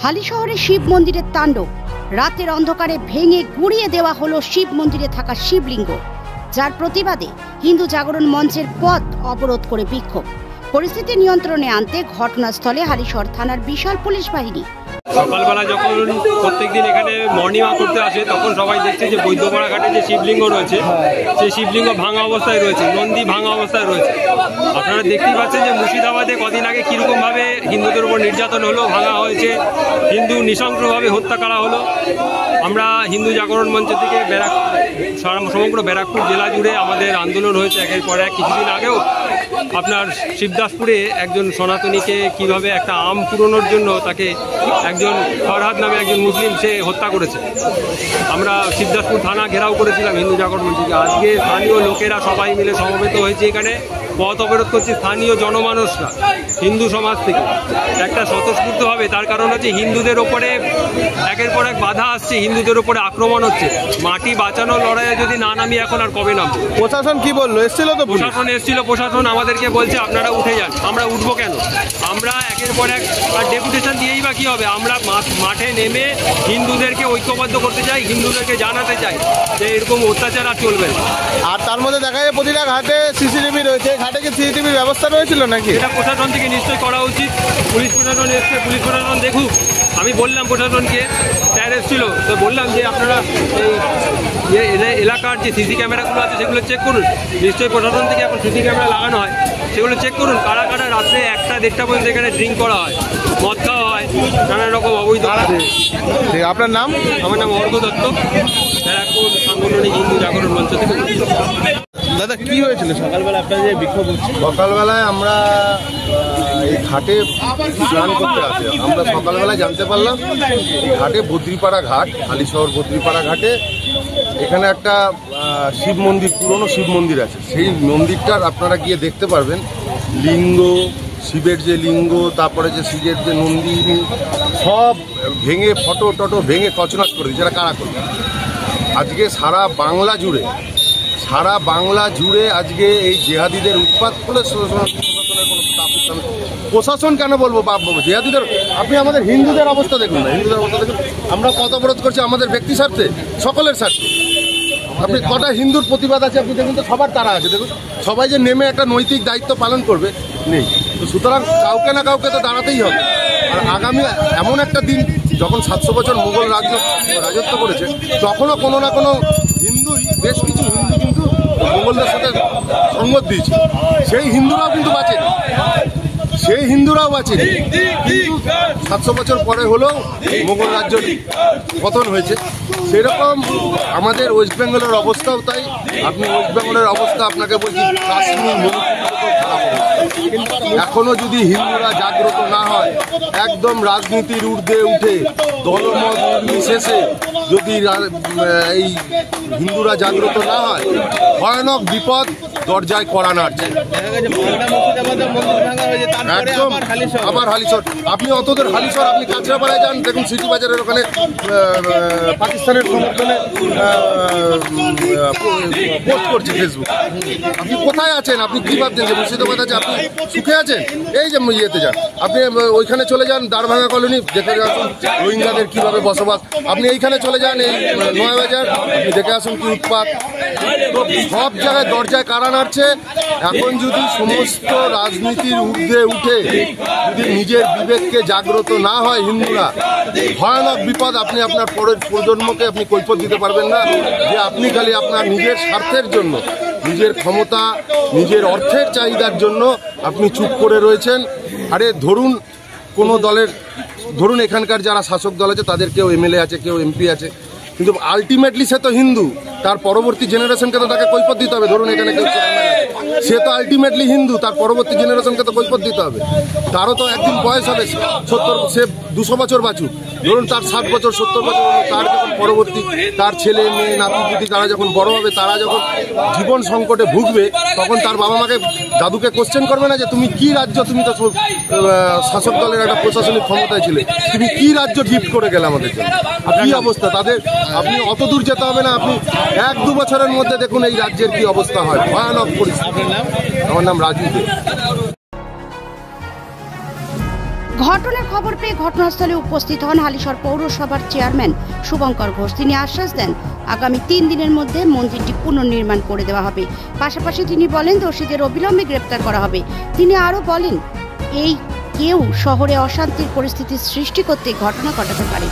হালিশহরে শিব মন্দিরের তাণ্ডব। রাতের অন্ধকারে ভেঙে গুড়িয়ে দেওয়া হলো শিব মন্দিরে থাকা শিবলিঙ্গ, যার প্রতিবাদে হিন্দু জাগরণ মঞ্চের পথ অবরোধ করে বিক্ষোভ। পরিস্থিতি নিয়ন্ত্রণে আনতে ঘটনাস্থলে হালিশহর থানার বিশাল পুলিশ বাহিনী। সকালবেলা যখন প্রত্যেকদিন এখানে মর্নিং ওয়াক করতে আসে তখন সবাই দেখছে যে বৈদ্যপাড়া ঘাটে যে শিবলিঙ্গ রয়েছে সেই শিবলিঙ্গ ভাঙা অবস্থায় রয়েছে, নন্দী ভাঙা অবস্থায় রয়েছে। আপনারা দেখতেই পাচ্ছেন যে মুর্শিদাবাদে কদিন আগে কীরকমভাবে হিন্দুদের উপর নির্যাতন হলো, ভাঙা হয়েছে, হিন্দু নৃশংসভাবে হত্যা করা হলো। আমরা হিন্দু জাগরণ মঞ্চ থেকে সমগ্র ব্যারাকপুর জেলা জুড়ে আমাদের আন্দোলন হয়েছে একের পর এক। কিছুদিন আগেও আপনার শিবদাসপুরে একজন সনাতনীকে কিভাবে একটা আম পুরোনোর জন্য তাকে একজন ফরহাদ নামে একজন মুসলিম সে হত্যা করেছে। আমরা শিবদাসপুর থানা ঘেরাও করেছিলাম হিন্দু জাগরণ মঞ্চকে। আজকে স্থানীয় লোকেরা সবাই মিলে সমবেত হয়েছে, এখানে পথ অবরোধ করছে স্থানীয় জনমানুষরা হিন্দু সমাজ থেকে একটা স্বতঃস্ফূর্তভাবে। তার কারণ হচ্ছে হিন্দুদের ওপরে একের পর এক বাধা আসছে, হিন্দুদের ওপরে আক্রমণ হচ্ছে। মাটি বাঁচানোর লড়াইয়ে যদি না নামি এখন আর কবে নামবো? প্রশাসন কি বললো? এসেছিল তো প্রশাসন এসেছিল, প্রশাসন আমাদেরকে বলছে আপনারা উঠে যান। আমরা উঠবো কেন? আমরা একের পর এক আর ডেপুটেশন দিয়েই বা কী হবে? আমরা মাঠে নেমে হিন্দুদেরকে ঐক্যবদ্ধ করতে চাই, হিন্দুদেরকে জানাতে চাই যে এরকম অত্যাচার আর চলবে না। আর তার মধ্যে দেখা যায় প্রতিটা ঘাটে সিসিটিভি রয়েছে, ঘাটে কি সিসিটিভির ব্যবস্থা রয়েছিল নাকি? এটা প্রশাসন থেকে নিশ্চয়ই করা উচিত। পুলিশ প্রশাসন এসছে, পুলিশ প্রশাসন দেখুক। আমি বললাম প্রশাসনকে, স্যার এসেছিল তো বললাম যে আপনারা এই এলাকার যে সিসি ক্যামেরাগুলো আছে সেগুলো চেক করুন। নিশ্চয়ই প্রশাসন থেকে এখন সিসি ক্যামেরা লাগানো হয়, সেগুলো চেক করুন। কারা কারা রাত্রে 1টা-1:30 পর্যন্ত এখানে ড্রিঙ্ক করা হয়, মদ খাওয়া হয়, নানান রকম অবৈধ। আপনার নাম? আমার নাম অর্ঘ দত্ত, ব্যারাকপুর সাংগঠনিক হিন্দু জাগরণ মঞ্চ থেকে। দাদা কি হয়েছিল সকালবেলা আপনার যে বিক্ষোভ হচ্ছে? সকালবেলায় আমরা এই ঘাটে স্নান করতে আসি। আমরা সকালবেলায় জানতে পারলাম ঘাটে বদ্রিপাড়া ঘাট, হালিশহর বদ্রিপাড়া ঘাটে এখানে একটা শিব মন্দির, পুরনো শিব মন্দির আছে। সেই মন্দিরটার আপনারা গিয়ে দেখতে পারবেন লিঙ্গ, শিবের যে লিঙ্গ, তারপরে যে শিবের যে নন্দী, সব ভেঙে ফটো টটো ভেঙে তছনছ করে দিচ্ছে। কারা করবে? আজকে সারা বাংলা জুড়ে আজকে এই জেহাদিদের উৎপাত ফলে প্রশাসন কেন বলবো বাপ বাবু জেহাদিদের। আপনি আমাদের হিন্দুদের অবস্থা দেখুন না, হিন্দুদের অবস্থা দেখুন। আমরা কত অবরোধ করছি আমাদের ব্যক্তি স্বার্থে, সকলের স্বার্থে। আপনি কটা হিন্দুর প্রতিবাদ আছে আপনি দেখুন তো, সবার তারা আছে দেখুন। সবাই যে নেমে একটা নৈতিক দায়িত্ব পালন করবে নেই। তো সুতরাং কাউকে না কাউকে তো দাঁড়াতেই হবে। আর আগামী এমন একটা দিন যখন 700 বছর মুঘল রাজত্ব করেছে, তখনও কোনো না কোনো হিন্দুই, বেশ কিছু হিন্দু কিন্তু মুঘলদের সাথে সঙ্গত দিয়েছে। সেই হিন্দুরাও কিন্তু বাঁচেনি, কিন্তু 700 বছর পরে হলেও মুঘল রাজ্যের পতন হয়েছে। সেরকম আমাদের ওয়েস্ট বেঙ্গলের অবস্থাও তাই। আপনি ওয়েস্ট বেঙ্গলের অবস্থা আপনাকে বলছি, কাশ্মীর এখনো যদি হিন্দুরা জাগ্রত না হয়, একদম রাজনীতির ঊর্ধ্বে উঠে দলমত নির্বিশেষে যদি এই হিন্দুরা জাগ্রত না হয়, ভয়ানক বিপদ দরজায় কড়া নাড়ছে। একদম আবার হালিশহর, আপনি অতদের হালিশহর, আপনি কাঁচরাপাড়ায় যান দেখুন, সিটি বাজারের ওখানে পাকিস্তানের সমর্থনে পোস্ট করছে ফেসবুক। আপনি কোথায় আছেন? আপনি কি ভাবছেন যে মুর্শিদাবাদ আছে আপনি সুখে আছেন? এই যে ইয়েতে যান, আপনি ওইখানে চলে যান দারভাঙা কলোনি, দেখে আসুন রোহিঙ্গাদের কীভাবে বসবাস। আপনি এইখানে চলে যান এই নয়াবাজার, আপনি দেখে আসুন কি উৎপাত। তো সব জায়গায় দরজায় কারা নাড়ছে। এখন যদি সমস্ত রাজনীতির ঊর্ধ্বে উঠে যদি নিজের বিবেককে জাগ্রত না হয় হিন্দুরা, ভয়ানক বিপদ। আপনি আপনার পরের প্রজন্মকে আপনি কৈফিয়ত দিতে পারবেন না যে আপনি খালি আপনার নিজের স্বার্থের জন্য, নিজের ক্ষমতা, নিজের অর্থের চাহিদার জন্য আপনি চুপ করে রয়েছেন। আরে ধরুন কোনো দলের, ধরুন এখানকার যারা শাসক দল আছে তাদের কেউ এমএলএ আছে, কেউ এমপি আছে, কিন্তু আলটিমেটলি সে তো হিন্দু। তার পরবর্তী জেনারেশনকে তো তাকে কৈফিয়ত দিতে হবে। ধরুন এখানে কেউ সে তো আলটিমেটলি হিন্দু, তার পরবর্তী জেনারেশনকে তো কৈফিয়ত দিতে হবে। তারও তো একদিন বয়স হবে 70, সে 200 বছর বাঁচুক, ধরুন তার 60 বছর 70 বছর, তার যখন পরবর্তী তার ছেলে মেয়ে নাতি তারা যখন বড় হবে, তারা যখন জীবন সংকটে ভুগবে, তখন তার বাবা মাকে, দাদুকে কোশ্চেন করবে না যে তুমি কি রাজ্য, তুমি তো শাসক দলের একটা প্রশাসনিক ক্ষমতায় ছিলে, তুমি কি রাজ্য গিফট করে গেলে আমাদের জন্য, কি অবস্থা তাদের। আপনি অত দূর যেতে হবে না, আপনি 1-2 বছরের মধ্যে দেখুন এই রাজ্যের কি অবস্থা হয়, ভয়ানক পরিস্থিতি। আমার নাম রাজু দে। ঘটনার খবর পেয়ে ঘটনাস্থলে উপস্থিত হন হালিশহর পৌরসভার চেয়ারম্যান শুভঙ্কর ঘোষ। তিনি আশ্বাস দেন আগামী 3 দিনের মধ্যে মন্দিরটি পুনর্নির্মাণ করে দেওয়া হবে। পাশাপাশি তিনি বলেন দোষীদের অবিলম্বে গ্রেপ্তার করা হবে। তিনি আরও বলেন এই কেউ শহরে অশান্তির পরিস্থিতির সৃষ্টি করতে ঘটনা ঘটাতে পারে।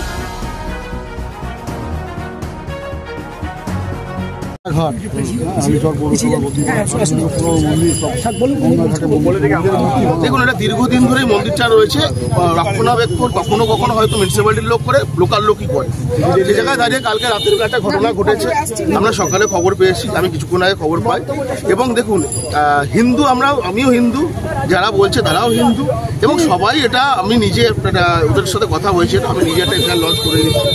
দেখুন, এটা দীর্ঘদিন ধরে মন্দিরটা রয়েছে, রক্ষণাবেক্ষণ কখনো কখনো হয়তো মিউনিসিপ্যালিটির লোক করে, লোকাল লোকই করে। যে জায়গায় দাঁড়িয়ে কালকে রাতের একটা ঘটনা ঘটেছে, আমরা সকালে খবর পেয়েছি, আমি কিছুক্ষণ আগে খবর পাই। এবং দেখুন, হিন্দু আমিও হিন্দু, যারা বলছে তারাও হিন্দু, এবং সবাই এটা আমি নিজে ওদের সাথে কথা হয়েছে, আমি নিজে একটা এফআইআর লঞ্চ করে দিচ্ছি।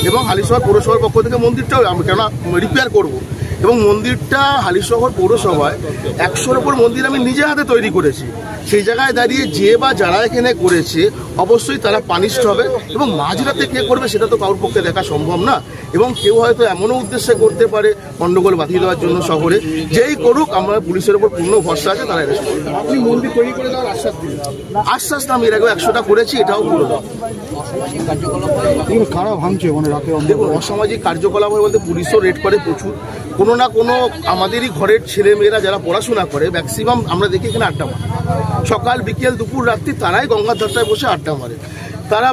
এবং হালিশহর পৌরসভার পক্ষ থেকে মন্দিরটাও আমি কেন রিপেয়ার করবো, এবং মন্দিরটা হালিশহর পৌরসভায় 100-র উপর মন্দির আমি নিজে হাতে তৈরি করেছি। সেই জায়গায় দাঁড়িয়ে যে বা যারা এখানে করেছে অবশ্যই তারা পানিশড হবে, এবং মাঝরাতে কে করবে সেটা তো কারোর পক্ষে দেখা সম্ভব না। এবং কেউ হয়তো এমনও উদ্দেশ্যে করতে পারে গন্ডগোল বাঁধিয়ে দেওয়ার জন্য শহরে, যেই করুক আমরা পুলিশের উপর পূর্ণ ভরসা আছে, তারা এটা আপনি মন্দির তৈরি করে দেওয়ার আশ্বাস দিলেন। আশ্বাস না, আমি এর আগে 100টা করেছি, এটাও করে দেবো। কারা ভাঙছে মানে রাতে? দেখুন, অসামাজিক কার্যকলাপ হয় বলতে পুলিশও রেড করে প্রচুর। কোনো না কোনো আমাদেরই ঘরের ছেলে মেয়েরা যারা পড়াশোনা করে, ম্যাক্সিমাম আমরা দেখি এখানে আড্ডা মারে, সকাল বিকেল দুপুর রাত্রি তারাই গঙ্গার ধারটায় বসে আড্ডা মারে। তারা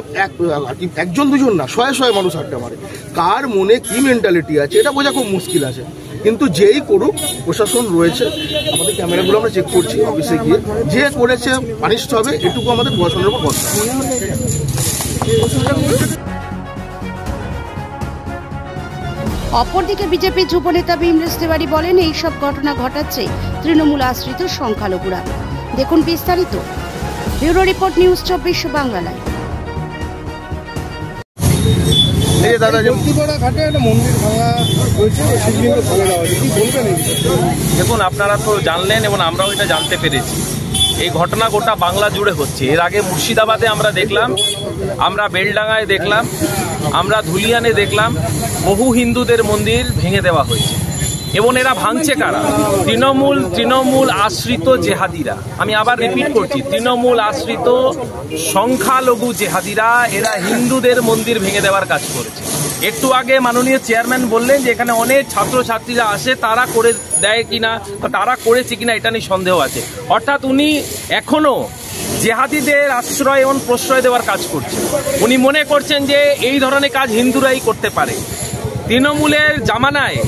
একজন দুজন না, শয়ে শয়ে মানুষ আড্ডা মারে। কার মনে কি মেন্টালিটি আছে এটা বোঝা খুব মুশকিল আছে। কিন্তু যেই করুক, প্রশাসন রয়েছে, আমাদের ক্যামেরাগুলো আমরা চেক করছি অফিসে গিয়ে, যে করেছে পানিশড হবে, এটুকু আমাদের প্রশাসনের উপর ভরসা। অপরদিকে বিজেপি যুব নেতা বিমলেশ তিওয়ারি বলেন এইসব ঘটনা ঘটাচ্ছে তৃণমূল আশ্রিত সংখ্যালঘুরা। দেখুন বিস্তারিত। Bureau report, news 24 Bangla live. দেখুন, আপনারা তো জানলেন এবং আমরাও এটা জানতে পেরেছি। এই ঘটনা গোটা বাংলা জুড়ে হচ্ছে। এর আগে মুর্শিদাবাদে আমরা দেখলাম, আমরা বেলডাঙ্গায় দেখলাম, আমরা ধুলিয়ানে দেখলাম, বহু হিন্দুদের মন্দির ভেঙে দেওয়া হয়েছে। এবং এরা ভাঙছে কারা? তৃণমূল আশ্রিত জেহাদিরা। আমি আবার রিপিট করছি, তৃণমূল আশ্রিত সংখ্যালঘু জেহাদিরা এরা হিন্দুদের মন্দির ভেঙে দেওয়ার কাজ করেছে। একটু আগে মাননীয় চেয়ারম্যান বললেন যে এখানে অনেক ছাত্রছাত্রীরা আসে, তারা করে দেয় কিনা বা তারা করেছে কিনা এটা নিয়ে সন্দেহ আছে। অর্থাৎ উনি এখনো জেহাদিদের আশ্রয় এবং প্রশ্রয় দেওয়ার কাজ করছেন। উনি মনে করছেন যে এই ধরনের কাজ হিন্দুরাই করতে পারে। তৃণমূলের জামানায়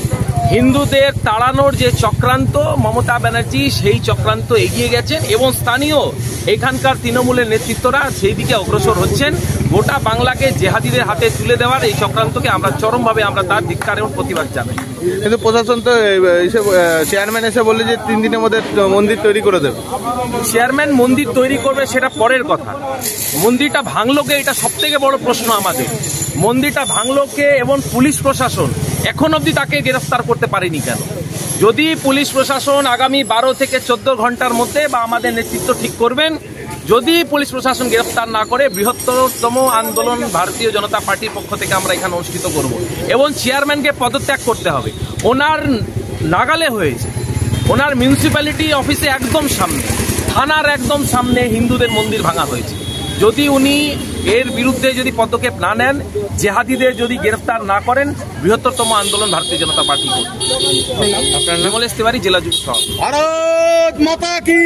হিন্দুদের তাড়ানোর যে চক্রান্ত, মমতা ব্যানার্জি সেই চক্রান্ত এগিয়ে গেছেন, এবং স্থানীয় এখানকার তৃণমূলের নেতৃত্বরা সেই দিকে অগ্রসর হচ্ছেন। গোটা বাংলাকে জেহাদিদের হাতে তুলে দেওয়ার এই চক্রান্তকে আমরা চরমভাবে তার ধিক্কার এবং প্রতিবাদ জানাই। কিন্তু প্রশাসন তো চেয়ারম্যান এসে বললে যে 3 দিনের মধ্যে মন্দির তৈরি করে দেবে। চেয়ারম্যান মন্দির তৈরি করবে সেটা পরের কথা, মন্দিরটা ভাঙলো কে এটা সব থেকে বড় প্রশ্ন আমাদের। মন্দিরটা ভাঙলো কে, এবং পুলিশ প্রশাসন এখন অবধি তাকে গ্রেফতার করতে পারেনি কেন? যদি পুলিশ প্রশাসন আগামী 12 থেকে 14 ঘন্টার মধ্যে বা আমাদের নেতৃত্ব ঠিক করবেন, যদি পুলিশ প্রশাসন গ্রেফতার না করে বৃহত্তরতম আন্দোলন ভারতীয় জনতা পার্টির পক্ষ থেকে আমরা এখানে অনুষ্ঠিত করব। এবং চেয়ারম্যানকে পদত্যাগ করতে হবে। ওনার নাগালে হয়েছে, ওনার মিউনিসিপ্যালিটি অফিসে একদম সামনে, থানার একদম সামনে হিন্দুদের মন্দির ভাঙা হয়েছে। যদি উনি এর বিরুদ্ধে যদি পদক্ষেপ না নেন, জেহাদিদের যদি গ্রেফতার না করেন, বৃহত্তরতম আন্দোলন ভারতীয় জনতা পার্টি করবে। বিমলেশ তিওয়ারি, জেলা যুব সভাপতি। ভারত মাতা কি।